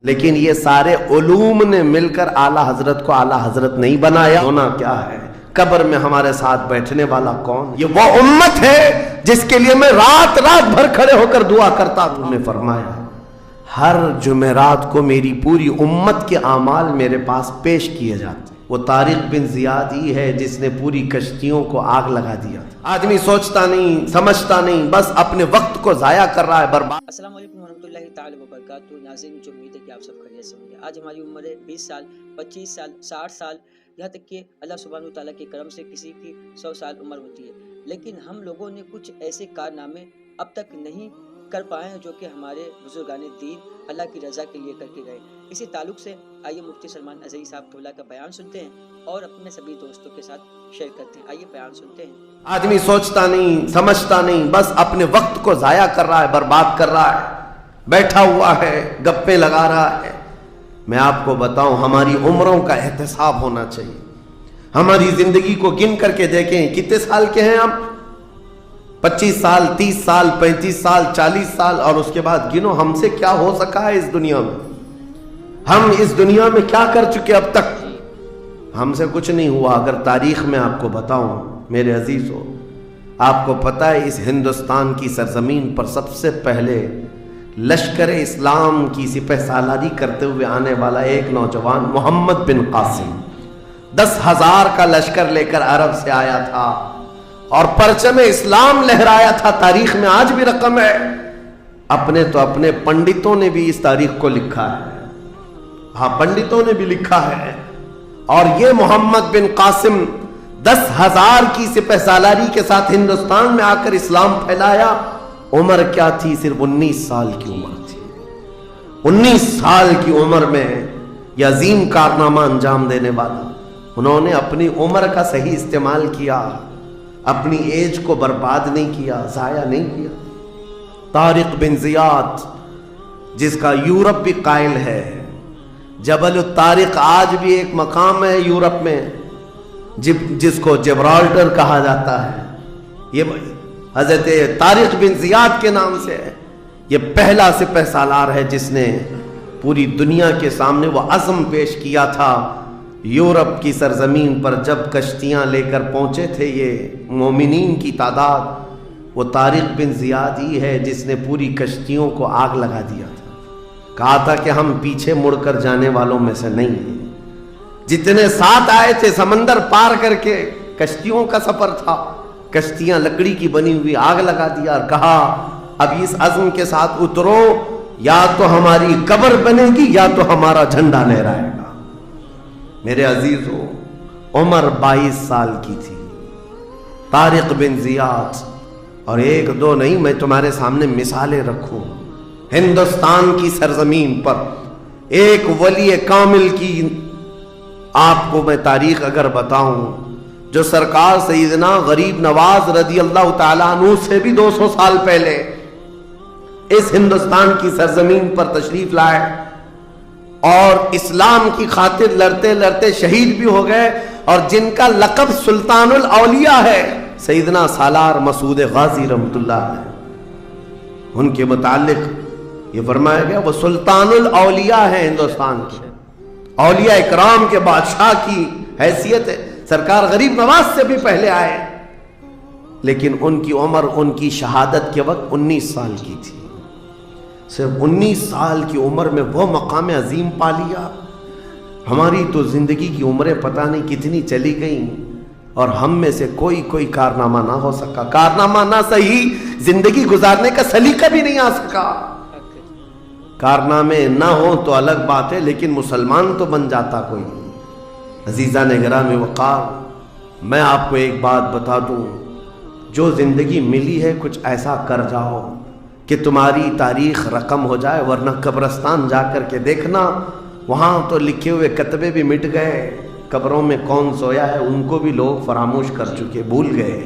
لیکن یہ سارے علوم نے مل کر اعلیٰ حضرت کو اعلیٰ حضرت نہیں بنایا. ہونا کیا ہے؟ قبر میں ہمارے ساتھ بیٹھنے والا کون؟ یہ وہ امت ہے جس کے لیے میں رات رات بھر کھڑے ہو کر دعا کرتا. تم نے فرمایا ہر جمعرات کو میری پوری امت کے اعمال میرے پاس پیش کیے جاتے. وہ طارق بن زیاد ہی ہے جس نے پوری کشتیوں کو آگ لگا دیا تھا. آدمی سوچتا نہیں، سمجھتا نہیں، بس اپنے وقت کو ضائع کر رہا ہے، برباد. السلام علیکم ورحمۃ اللہ تعالی وبرکاتہ. ناظرین، مجھے امید ہے کہ آپ سب خیریت سے ہوں گے. آج ہماری عمر ہے 20 سال، 25 سال، 60 سال، یہاں تک کہ اللہ سبحانہ تعالیٰ کے کرم سے کسی کی 100 سال عمر ہوتی ہے. لیکن ہم لوگوں نے کچھ ایسے کارنامے اب تک نہیں کر پائے ہیں جو کہ ہمارے بزرگان دین اللہ کی رضا کے لیے کر کے گئے. اسی تعلق سے آئیے مفتی سلمان اظہری صاحب قبلہ کا بیان سنتے ہیں اور اپنے سبھی دوستوں کے ساتھ شیئر کرتے ہیں. آئیے بیان سنتے ہیں. آدمی سوچتا نہیں، سمجھتا نہیں، بس اپنے وقت کو ضائع کر رہا ہے، برباد کر رہا ہے، بیٹھا ہوا ہے، گپیں لگا رہا ہے. میں آپ کو بتاؤں، ہماری عمروں کا احتساب ہونا چاہیے. ہماری زندگی کو گن کر کے دیکھیں کتنے سال کے ہیں ہم. 25 سال، 30 سال، 35 سال، 40 سال، اور اس کے بعد گنو ہم سے کیا ہو سکا ہے اس دنیا میں. ہم اس دنیا میں کیا کر چکے اب تک؟ ہم سے کچھ نہیں ہوا. اگر تاریخ میں آپ کو بتاؤں میرے عزیزو، آپ کو پتہ ہے اس ہندوستان کی سرزمین پر سب سے پہلے لشکر اسلام کی سپہ سالاری کرتے ہوئے آنے والا ایک نوجوان محمد بن قاسم 10,000 کا لشکر لے کر عرب سے آیا تھا اور پرچم اسلام لہرایا تھا. تاریخ میں آج بھی رقم ہے. اپنے پنڈتوں نے بھی اس تاریخ کو لکھا ہے. ہاں، پنڈتوں نے بھی لکھا ہے. اور یہ محمد بن قاسم 10,000 کی سپہ سالاری کے ساتھ ہندوستان میں آ کر اسلام پھیلایا. عمر کیا تھی؟ صرف 19 سال کی عمر تھی. 19 سال کی عمر میں یہ عظیم کارنامہ انجام دینے والا، انہوں نے اپنی عمر کا صحیح استعمال کیا، اپنی ایج کو برباد نہیں کیا، ضائع نہیں کیا. طارق بن زیاد، جس کا یورپ بھی قائل ہے، جبل الطارق آج بھی ایک مقام ہے یورپ میں جس کو جبرالٹر کہا جاتا ہے. یہ حضرت طارق بن زیاد کے نام سے ہے. یہ پہلا سپہ سالار ہے جس نے پوری دنیا کے سامنے وہ عزم پیش کیا تھا. یورپ کی سرزمین پر جب کشتیاں لے کر پہنچے تھے یہ مومنین کی تعداد، وہ طارق بن زیاد ہی ہے جس نے پوری کشتیوں کو آگ لگا دیا تھا. کہا تھا کہ ہم پیچھے مڑ کر جانے والوں میں سے نہیں ہیں. جتنے ساتھ آئے تھے سمندر پار کر کے، کشتیوں کا سفر تھا، کشتیاں لکڑی کی بنی ہوئی، آگ لگا دیا اور کہا اب اس عزم کے ساتھ اترو، یا تو ہماری قبر بنے گی یا تو ہمارا جھنڈا لہرائے گا. میرے عزیزو، عمر 22 سال کی تھی طارق بن زیاد. اور ایک دو نہیں، میں تمہارے سامنے مثالیں رکھوں. ہندوستان کی سرزمین پر ایک ولی کامل کی آپ کو میں تاریخ اگر بتاؤں، جو سرکار سیدنا غریب نواز رضی اللہ تعالیٰ عنہ سے بھی 200 سال پہلے اس ہندوستان کی سرزمین پر تشریف لائے اور اسلام کی خاطر لڑتے لڑتے شہید بھی ہو گئے، اور جن کا لقب سلطان الاولیاء ہے، سیدنا سالار مسعود غازی رحمۃ اللہ علیہ. ان کے متعلق یہ فرمایا گیا وہ سلطان الاولیاء ہے. ہندوستان کے اولیاء اکرام کے بادشاہ کی حیثیت ہے. سرکار غریب نواز سے بھی پہلے آئے، لیکن ان کی عمر ان کی شہادت کے وقت 19 سال کی تھی. صرف 19 سال کی عمر میں وہ مقام عظیم پا لیا. ہماری تو زندگی کی عمریں پتہ نہیں کتنی چلی گئیں اور ہم میں سے کوئی کارنامہ نہ ہو سکا. کارنامہ نہ صحیح، زندگی گزارنے کا سلیقہ بھی نہیں آ سکا. کارنامے نہ ہوں تو الگ بات ہے، لیکن مسلمان تو بن جاتا کوئی. عزیزان گرامی وقار، میں آپ کو ایک بات بتا دوں، جو زندگی ملی ہے کچھ ایسا کر جاؤ کہ تمہاری تاریخ رقم ہو جائے، ورنہ قبرستان جا کر کے دیکھنا، وہاں تو لکھے ہوئے کتبے بھی مٹ گئے. قبروں میں کون سویا ہے ان کو بھی لوگ فراموش کر چکے، بھول گئے،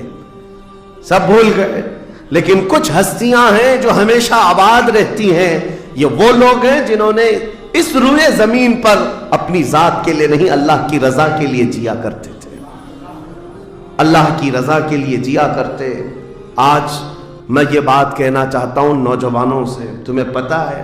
سب بھول گئے. لیکن کچھ ہستیاں ہیں جو ہمیشہ آباد رہتی ہیں. یہ وہ لوگ ہیں جنہوں نے اس روئے زمین پر اپنی ذات کے لیے نہیں، اللہ کی رضا کے لیے جیا کرتے تھے، اللہ کی رضا کے لیے جیا کرتے. آج میں یہ بات کہنا چاہتا ہوں نوجوانوں سے، تمہیں پتہ ہے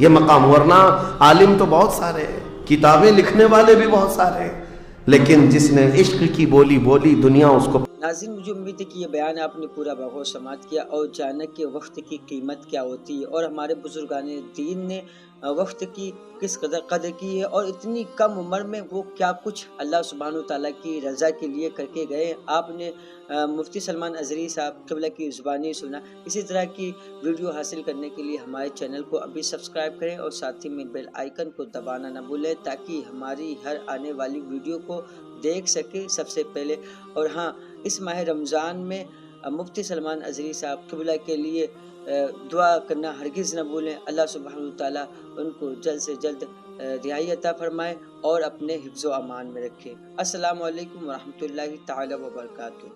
یہ مقام، ورنہ عالم تو بہت سارے ہیں، کتابیں لکھنے والے بھی بہت سارے ہیں، لیکن جس نے عشق کی بولی بولی دنیا اس کو۔ ناظرین مجھے امید ہے کہ یہ بیان آپ نے پورا بغور سماعت کیا اور جانا کہ وقت کی قیمت کیا ہوتی ہے، اور ہمارے بزرگان دین نے وقت کی کس قدر کی ہے، اور اتنی کم عمر میں وہ کیا کچھ اللہ سبحانہ وتعالیٰ کی رضا کے لیے کر کے گئے۔ آپ نے مفتی سلمان ازہری صاحب قبلہ کی زبانی سنا۔ اسی طرح کی ویڈیو حاصل کرنے کے لیے ہمارے چینل کو ابھی سبسکرائب کریں اور ساتھ ہی میں بیل آئیکن کو دبانا نہ بھولیں، تاکہ ہماری ہر آنے والی ویڈیو کو دیکھ سکے سب سے پہلے۔ اور ہاں، اس ماہ رمضان میں مفتی سلمان ازہری صاحب قبلہ کے لیے دعا کرنا ہرگز نہ بھولیں۔ اللہ سبحانہ وتعالیٰ ان کو جلد سے جلد رہائی عطا فرمائے اور اپنے حفظ و امان میں رکھے۔ السلام علیکم ورحمۃ اللہ تعالی وبرکاتہ۔